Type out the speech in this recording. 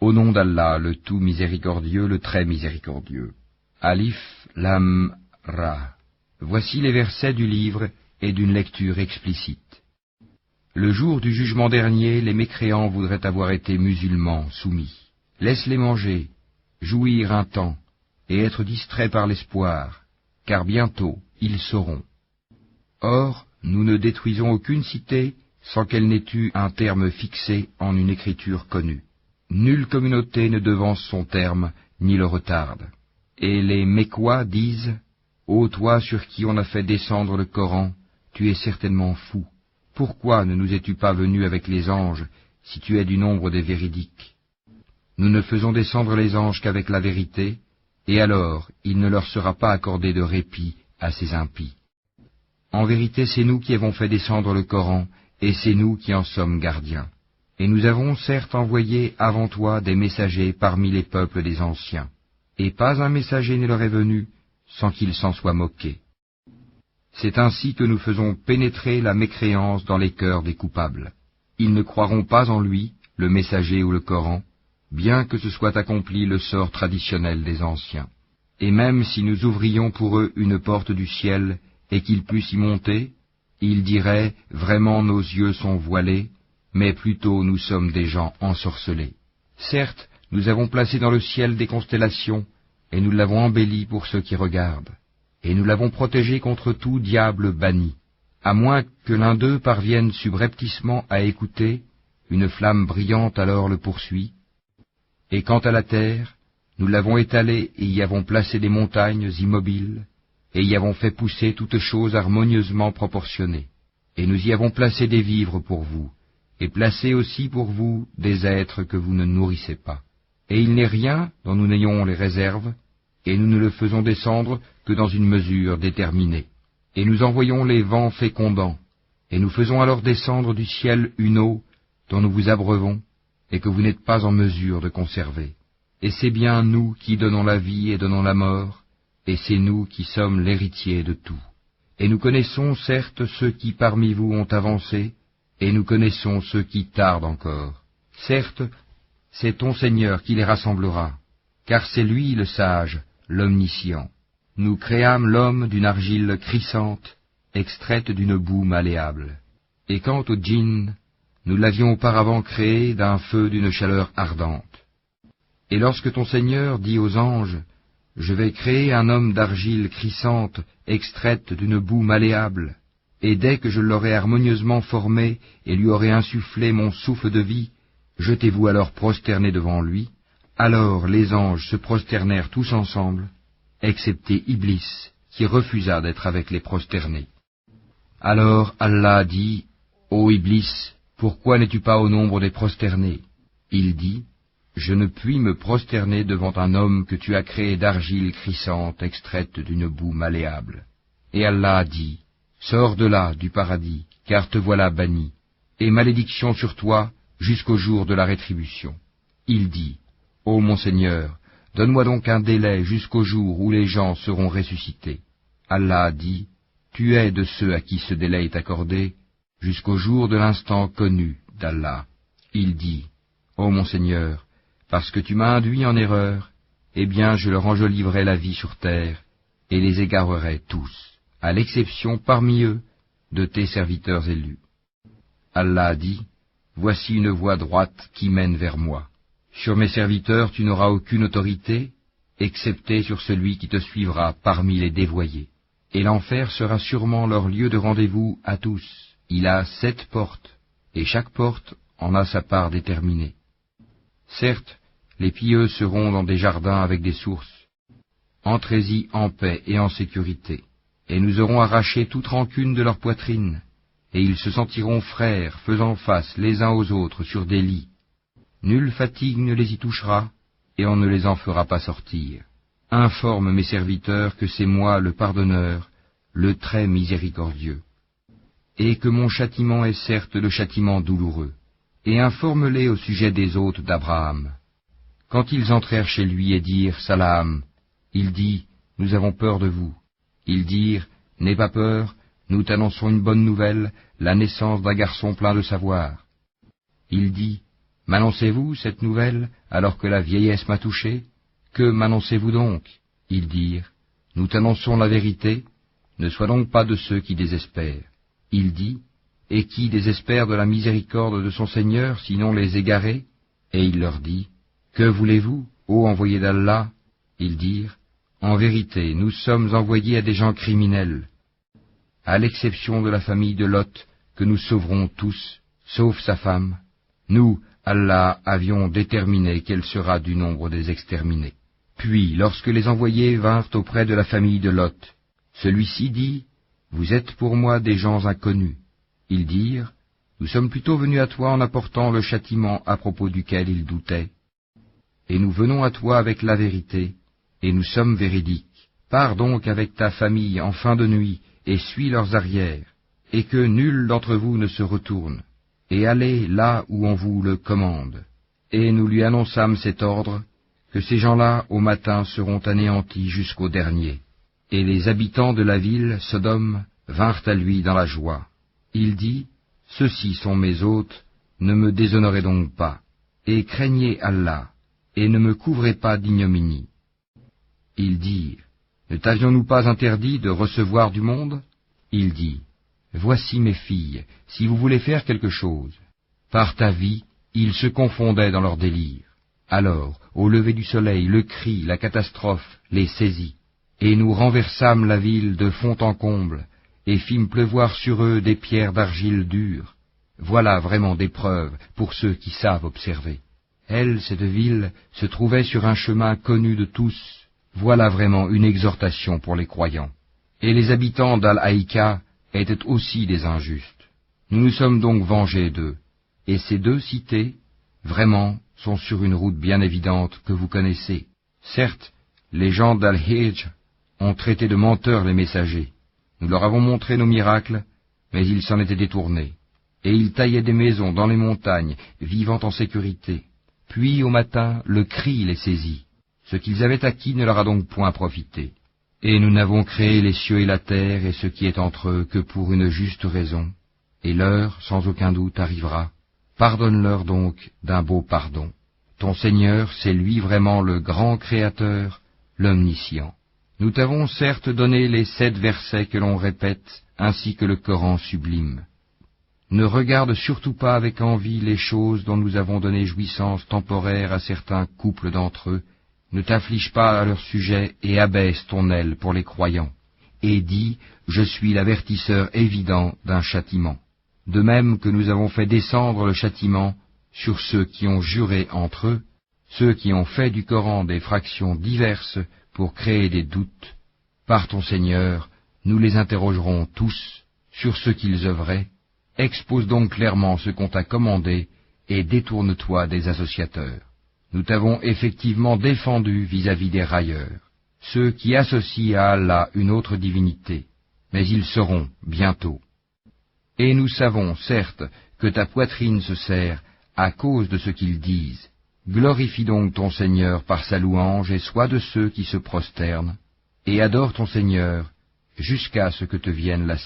Au nom d'Allah, le tout miséricordieux, le très miséricordieux. Alif, Lam, Ra. Voici les versets du livre et d'une lecture explicite. Le jour du jugement dernier, les mécréants voudraient avoir été musulmans, soumis. Laisse-les manger, jouir un temps, et être distraits par l'espoir, car bientôt ils sauront. Or, nous ne détruisons aucune cité sans qu'elle n'ait eu un terme fixé en une écriture connue. Nulle communauté ne devance son terme, ni le retarde. Et les Mécois disent, « Ô toi sur qui on a fait descendre le Coran, tu es certainement fou. Pourquoi ne nous es-tu pas venu avec les anges, si tu es du nombre des véridiques? Nous ne faisons descendre les anges qu'avec la vérité, et alors il ne leur sera pas accordé de répit à ces impies. En vérité, c'est nous qui avons fait descendre le Coran, et c'est nous qui en sommes gardiens. Et nous avons certes envoyé avant toi des messagers parmi les peuples des anciens, et pas un messager ne leur est venu sans qu'il s'en soit moqué. C'est ainsi que nous faisons pénétrer la mécréance dans les cœurs des coupables. Ils ne croiront pas en lui, le messager ou le Coran, bien que ce soit accompli le sort traditionnel des anciens. Et même si nous ouvrions pour eux une porte du ciel, et qu'ils puissent y monter, ils diraient, vraiment nos yeux sont voilés, mais plutôt nous sommes des gens ensorcelés. Certes, nous avons placé dans le ciel des constellations, et nous l'avons embelli pour ceux qui regardent, et nous l'avons protégé contre tout diable banni. À moins que l'un d'eux parvienne subrepticement à écouter, une flamme brillante alors le poursuit. Et quant à la terre, nous l'avons étalée et y avons placé des montagnes immobiles, et y avons fait pousser toutes choses harmonieusement proportionnées. Et nous y avons placé des vivres pour vous, et placé aussi pour vous des êtres que vous ne nourrissez pas. Et il n'est rien dont nous n'ayons les réserves, et nous ne le faisons descendre que dans une mesure déterminée. Et nous envoyons les vents fécondants, et nous faisons alors descendre du ciel une eau dont nous vous abreuvons, et que vous n'êtes pas en mesure de conserver. Et c'est bien nous qui donnons la vie et donnons la mort, et c'est nous qui sommes l'héritier de tout. Et nous connaissons certes ceux qui parmi vous ont avancé, et nous connaissons ceux qui tardent encore. Certes, c'est ton Seigneur qui les rassemblera, car c'est lui le sage, l'omniscient. Nous créâmes l'homme d'une argile crissante, extraite d'une boue malléable. Et quant au djinn, nous l'avions auparavant créé d'un feu d'une chaleur ardente. Et lorsque ton Seigneur dit aux anges, « Je vais créer un homme d'argile crissante, extraite d'une boue malléable, et dès que je l'aurai harmonieusement formé et lui aurai insufflé mon souffle de vie, jetez-vous alors prosterné devant lui. » Alors les anges se prosternèrent tous ensemble, excepté Iblis, qui refusa d'être avec les prosternés. Alors Allah dit, « Ô Iblis, pourquoi n'es-tu pas au nombre des prosternés ?» Il dit, « Je ne puis me prosterner devant un homme que tu as créé d'argile crissante extraite d'une boue malléable. » Et Allah dit, « Sors de là, du paradis, car te voilà banni, et malédiction sur toi jusqu'au jour de la rétribution. » Il dit, « Ô mon Seigneur, donne-moi donc un délai jusqu'au jour où les gens seront ressuscités. » Allah dit, « Tu es de ceux à qui ce délai est accordé, jusqu'au jour de l'instant connu d'Allah. » Il dit, « Ô mon Seigneur, parce que tu m'as induit en erreur, eh bien je leur enjoliverai la vie sur terre, et les égarerai tous, à l'exception parmi eux de tes serviteurs élus. » Allah dit, « Voici une voie droite qui mène vers moi. Sur mes serviteurs tu n'auras aucune autorité, excepté sur celui qui te suivra parmi les dévoyés. Et l'enfer sera sûrement leur lieu de rendez-vous à tous. Il a 7 portes, et chaque porte en a sa part déterminée. Certes, les pieux seront dans des jardins avec des sources. Entrez-y en paix et en sécurité, et nous aurons arraché toute rancune de leur poitrine, et ils se sentiront frères, faisant face les uns aux autres sur des lits. Nulle fatigue ne les y touchera, et on ne les en fera pas sortir. Informe mes serviteurs que c'est moi le pardonneur, le très miséricordieux, et que mon châtiment est certes le châtiment douloureux. Et informe-les au sujet des hôtes d'Abraham. Quand ils entrèrent chez lui et dirent « Salam », il dit « Nous avons peur de vous ». Ils dirent « N'aie pas peur, nous t'annonçons une bonne nouvelle, la naissance d'un garçon plein de savoir. » Il dit « M'annoncez-vous cette nouvelle alors que la vieillesse m'a touché? Que m'annoncez-vous donc? Ils dirent, nous t'annonçons la vérité, ne sois donc pas de ceux qui désespèrent. Il dit, et qui désespère de la miséricorde de son Seigneur, sinon les égarés? Et il leur dit, que voulez-vous, ô envoyés d'Allah? Ils dirent, en vérité, nous sommes envoyés à des gens criminels, à l'exception de la famille de Lot, que nous sauverons tous, sauf sa femme. Nous, Allah, avions déterminé qu'elle sera du nombre des exterminés. Puis, lorsque les envoyés vinrent auprès de la famille de Lot, celui-ci dit, vous êtes pour moi des gens inconnus. Ils dirent, nous sommes plutôt venus à toi en apportant le châtiment à propos duquel ils doutaient. Et nous venons à toi avec la vérité, et nous sommes véridiques. Pars donc avec ta famille en fin de nuit, et suis leurs arrières, et que nul d'entre vous ne se retourne, et allez là où on vous le commande. Et nous lui annonçâmes cet ordre, que ces gens-là au matin seront anéantis jusqu'au dernier. Et les habitants de la ville, Sodome, vinrent à lui dans la joie. Il dit, ceux-ci sont mes hôtes, ne me déshonorez donc pas, et craignez Allah, et ne me couvrez pas d'ignominie. Ils dirent, ne t'avions-nous pas interdit de recevoir du monde? Il dit, voici mes filles, si vous voulez faire quelque chose. Par ta vie, ils se confondaient dans leur délire. Alors, au lever du soleil, le cri, la catastrophe, les saisit. Et nous renversâmes la ville de fond en comble, et fîmes pleuvoir sur eux des pierres d'argile dure. Voilà vraiment des preuves pour ceux qui savent observer. Elle, cette ville, se trouvait sur un chemin connu de tous. Voilà vraiment une exhortation pour les croyants. Et les habitants d'Al-Haïka étaient aussi des injustes. Nous nous sommes donc vengés d'eux. Et ces deux cités, vraiment, sont sur une route bien évidente que vous connaissez. Certes, les gens d'Al-Hijr ont traité de menteurs les messagers. Nous leur avons montré nos miracles, mais ils s'en étaient détournés. Et ils taillaient des maisons dans les montagnes, vivant en sécurité. Puis, au matin, le cri les saisit. Ce qu'ils avaient acquis ne leur a donc point profité. Et nous n'avons créé les cieux et la terre et ce qui est entre eux que pour une juste raison. Et l'heure, sans aucun doute, arrivera. Pardonne-leur donc d'un beau pardon. Ton Seigneur, c'est lui vraiment le grand Créateur, l'Omniscient. Nous t'avons certes donné les 7 versets que l'on répète, ainsi que le Coran sublime. Ne regarde surtout pas avec envie les choses dont nous avons donné jouissance temporaire à certains couples d'entre eux. Ne t'afflige pas à leur sujet et abaisse ton aile pour les croyants. Et dis, je suis l'avertisseur évident d'un châtiment. De même que nous avons fait descendre le châtiment sur ceux qui ont juré entre eux, ceux qui ont fait du Coran des fractions diverses pour créer des doutes. Par ton Seigneur, nous les interrogerons tous sur ce qu'ils œuvraient. Expose donc clairement ce qu'on t'a commandé et détourne-toi des associateurs. Nous t'avons effectivement défendu vis-à-vis des railleurs, ceux qui associent à Allah une autre divinité, mais ils seront bientôt. Et nous savons, certes, que ta poitrine se serre à cause de ce qu'ils disent. Glorifie donc ton Seigneur par sa louange et sois de ceux qui se prosternent, et adore ton Seigneur jusqu'à ce que te vienne la